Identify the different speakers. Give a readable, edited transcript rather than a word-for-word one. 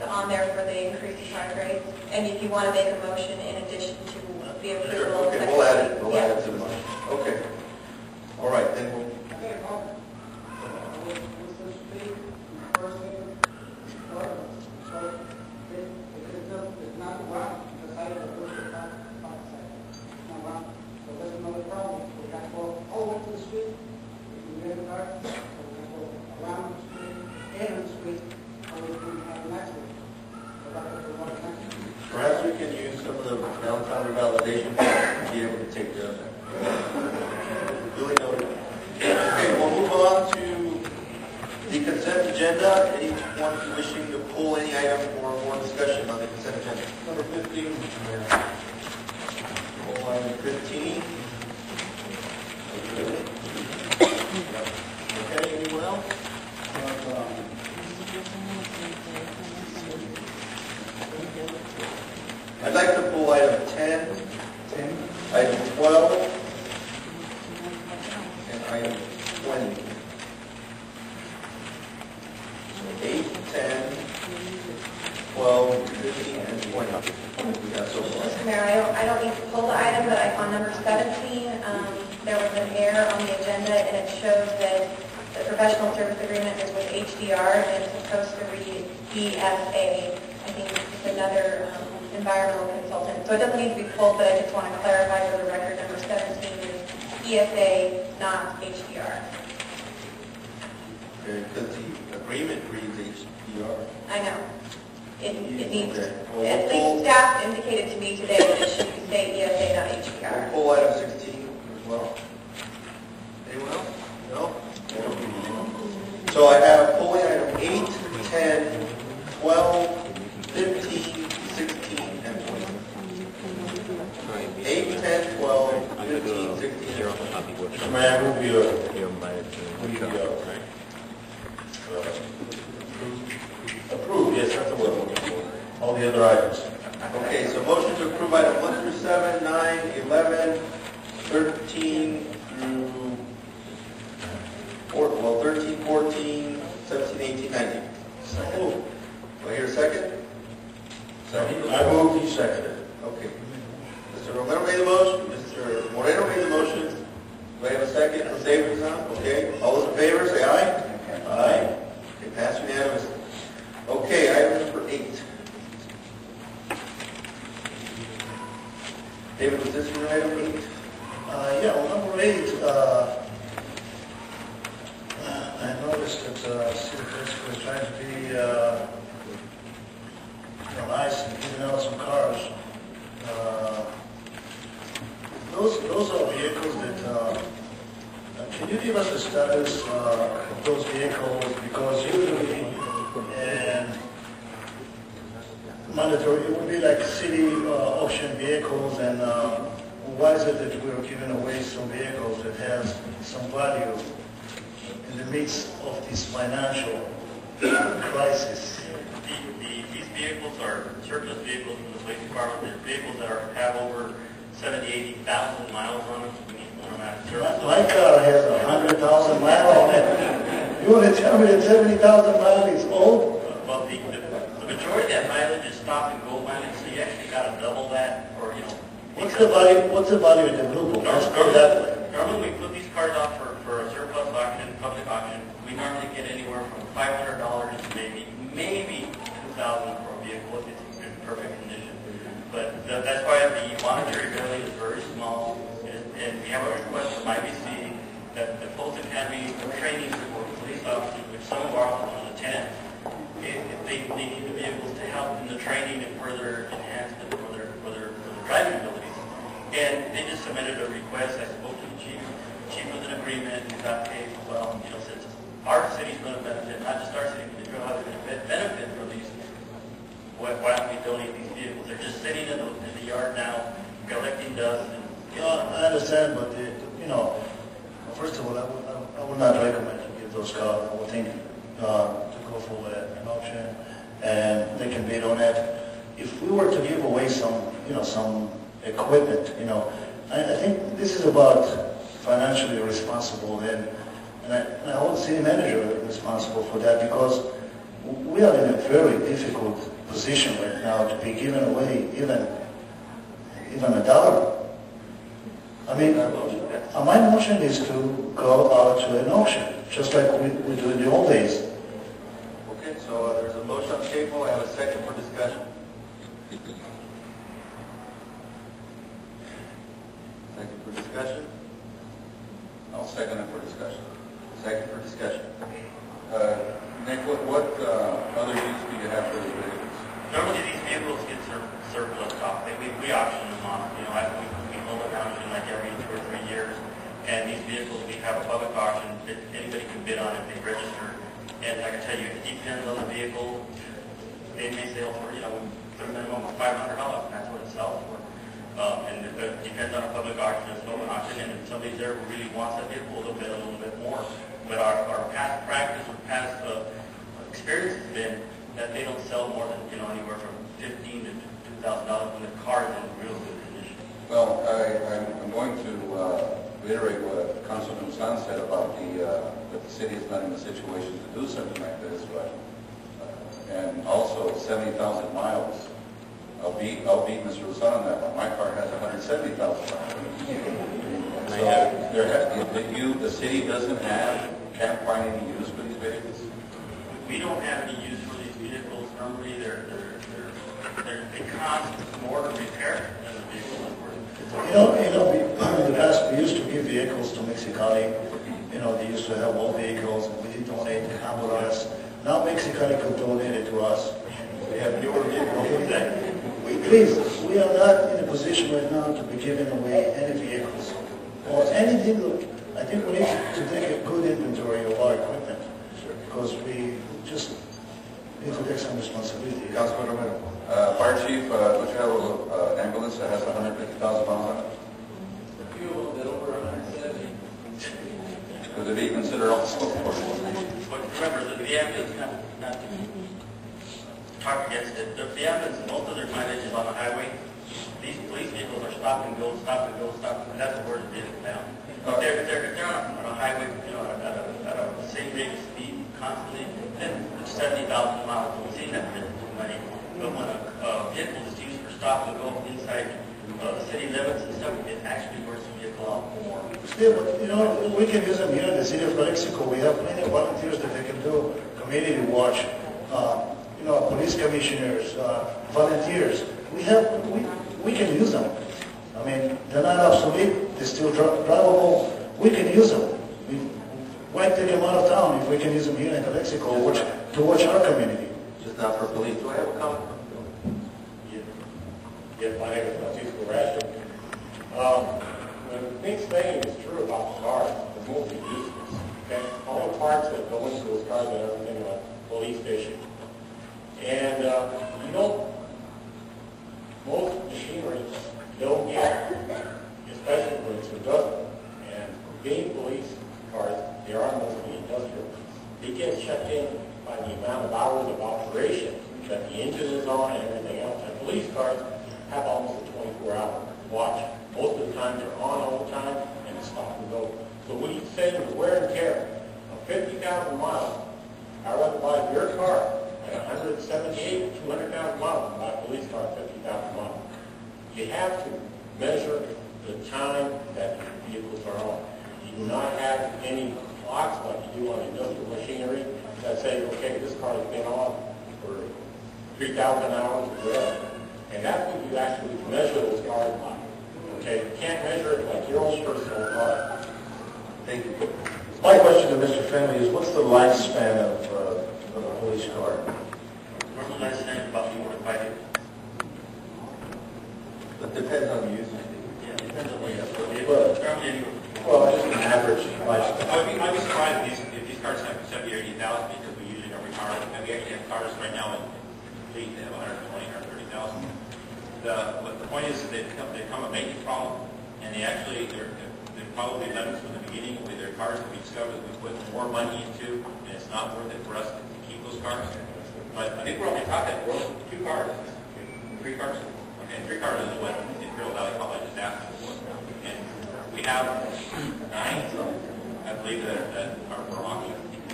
Speaker 1: on there for the increased charge rate. And if you want to make a motion in addition to the approval.
Speaker 2: Okay, we'll add it. We'll add it to the motion. Okay. All right, then we'll. Perhaps we can use some of the downtown revalidation to be able to take care of that. Duly noted. Okay, we'll move on to the consent agenda. Anyone wishing to pull any item for more discussion on the consent agenda? Number 15. Pull item 15. Okay, anyone else? I'd like to pull item 10, item 12, and item 20. So 8, 10, 12, 15, and 20. We got so far.
Speaker 1: Mr. Mayor, I don't need to pull the item, but on number 17, there was an error on the agenda, and it shows that the professional service agreement is with HDR, and it's supposed to read EFA. I think it's another environmental consultant. So it doesn't need to be pulled, but I just want to clarify for the record, number 17 is EFA, not HDR.
Speaker 2: Okay, because the agreement reads HDR.
Speaker 1: I know. It needs,
Speaker 2: Okay. Well,
Speaker 1: at least staff indicated to me today that it should say EFA, not HDR.
Speaker 2: We'll pull item 16 as well. Anyone else? No? So I have pulling item 8, 10, 12, 15, 16, and 20. 8, 10, 12, 15, 16, and 20.
Speaker 3: Mr. Mayor, move you approve, yes, that's the word I'm looking for. All the other items.
Speaker 2: Okay, so motion to approve item 1 through 7, 9, 11, 13 through 13, 14, 17, 18, 19.
Speaker 3: Second.
Speaker 2: Do I hear a second?
Speaker 3: Second. I move, he seconded.
Speaker 2: Okay. Mr. Romero made the motion. Mr. Moreno made the motion. Do I have a second from David? Okay. All those in favor, say aye. Aye. Okay, pass unanimously. Okay, item number 8. David, was this your item 8?
Speaker 4: Yeah, well, number 8, I noticed that City Calexico is trying to be nice and giving out some cars. Those are vehicles that, can you give us the status of those vehicles? Because usually, and mandatory, it would be like city auction vehicles, and why is it that we're giving away some vehicles that has some value in the midst of this financial crisis?
Speaker 5: These vehicles are surplus vehicles from the police department. They're vehicles that have over 70, 80,000 miles on them. We need one of that surplus.
Speaker 4: My car has 100,000 miles on it. You want to tell me that 70,000 miles is old?
Speaker 5: Well, the majority of that mileage is stop and go mileage, so you actually got to double that, or
Speaker 4: What's the value in the blue book? Let's put it that way.
Speaker 5: Normally, we put these cars out for a surplus auction, public auction. We normally get anywhere from $500 to maybe $2,000 for a vehicle if it's in perfect condition. But that's why the monetary value is very small, and we have a request from IBC that the Post Academy training for police officers, which some of our officers attend, if they need the vehicles to help in the training and further enhancement for their driving abilities. And they just submitted a request. I spoke to the chief. The chief was in agreement. He thought, hey, well, since our city's going to benefit, not just our city, but the Federal Highway going to benefit from these, why don't we donate these vehicles? They're just sitting in the yard now, collecting dust.
Speaker 4: I understand, but first of all, I would not recommend to give those cars. I would think to go for an auction, and they can bid on it. If we were to give away some equipment, I think this is about financially responsible, and I hold the city manager responsible for that, because we are in a very difficult position right now to be giving away even $1. I mean, my motion is to go out to an auction, just like we do in the old days.
Speaker 2: Okay, so there's a motion on the table. I have a second for discussion. Second for discussion? I'll second it for discussion. Second for discussion. Nick, what other use do you have for these vehicles?
Speaker 5: Normally these vehicles get surplus off. We auction them off. You know, we hold an auction like every 2 or 3 years. And these vehicles, we have a public auction that anybody can bid on if they register. And I can tell you, it depends on the vehicle. They may sell for, you know, the minimum of $500, and that's what it sells for. And it depends on a public auction, it's an open auction, and if somebody's there who really wants that vehicle, they'll bid a little bit more. But our past practice or past experience has been that they don't sell more than, you know, anywhere from $1,500 to $2,000 when the car is in real good condition.
Speaker 6: Well, I'm going to reiterate what Councilman San said about that the city is not in a situation to do something like this, but and also 70,000 miles. I'll beat Mr. Lozano on that one. My car has 170,000 miles. So the city can't find any use for these vehicles.
Speaker 5: We don't have any use for these vehicles. Normally, they cost more to repair than the vehicle is worth.
Speaker 4: In the past we used to give vehicles to Mexicali. You know, they used to have old vehicles, and we did donate to Honduras. Now Mexicali could donate it to us. We have newer vehicles. Please, we are not in a position right now to be giving away any vehicles or anything. I think we need to take a good inventory of our equipment because we just need to take some responsibility.
Speaker 6: Councilman Romero. Fire Chief, don't you have an ambulance that has 150,000 miles on it?
Speaker 3: A few of them that over 170.
Speaker 6: Could it be considered also for?
Speaker 5: But remember, the ambulance, not to talk against it, the ambulance, most of their mileage is on the highway. These police vehicles are stop and go, stop and go, stop, and that's where the vehicle down. If they're on a highway, you know, at a same rate of speed constantly, then it's 70,000 miles. We've seen that money. But when a vehicle is used for stop and go inside the city limits and stuff, it actually wears the vehicle out more.
Speaker 4: Still, you know, we can use them here in the city of Calexico. We have plenty of volunteers that they can do community watch. Police commissioners, volunteers. We can use them. I mean, they're not obsolete. They're still drivable. We can use them. Why take them out of town if we can use them here in Calexico to watch our community?
Speaker 2: Just not for police. Do I have a comment?
Speaker 7: Yes, my name is Francisco Rashid. The thing saying is true about cars, the multi-uses. Okay? All the parts that go into those cars and everything like police station. And, most machinery don't get, especially when it's industrial. And being police cars, they are mostly industrial. They get shut in by the amount of hours of operation that the engine is on and everything else. And police cars have almost a 24-hour watch. Most of the time they're on all the time and it's stop and go. So what he's saying is wear and tear of 50,000 miles. I'd rather buy your car at 178, 200,000 miles than buy a police car at 50,000 miles. You have to measure the time that your vehicles are on. You do not have any clocks like you do on industrial machinery that say, okay, this car has been on for 3,000 hours or whatever. And that's what you actually measure those cars by. Okay, you can't measure it like your own personal car.
Speaker 2: Thank you.
Speaker 4: My question to Mr. Finley is, what's the lifespan of a police car?
Speaker 5: Normal lifespan is about 4 to 5 years.
Speaker 2: It depends on the use.
Speaker 5: Yeah, it depends on what you have.
Speaker 4: Well, just an average lifespan.
Speaker 8: I'd be surprised if these cars have 70 or 80,000 because we usually every car, and we actually have cars right now in fleet that have 120 or 30,000. But the point is that they become a maintenance problem, and they're probably done this from the beginning with their cars that we discovered that we put more money into, and it's not worth it for us to keep those cars. But I think we're only talking, we're only 2 cars, 3 cars. Okay, 3 cars is what Imperial Valley College is asking for. And we have 9, I believe, that are for auction.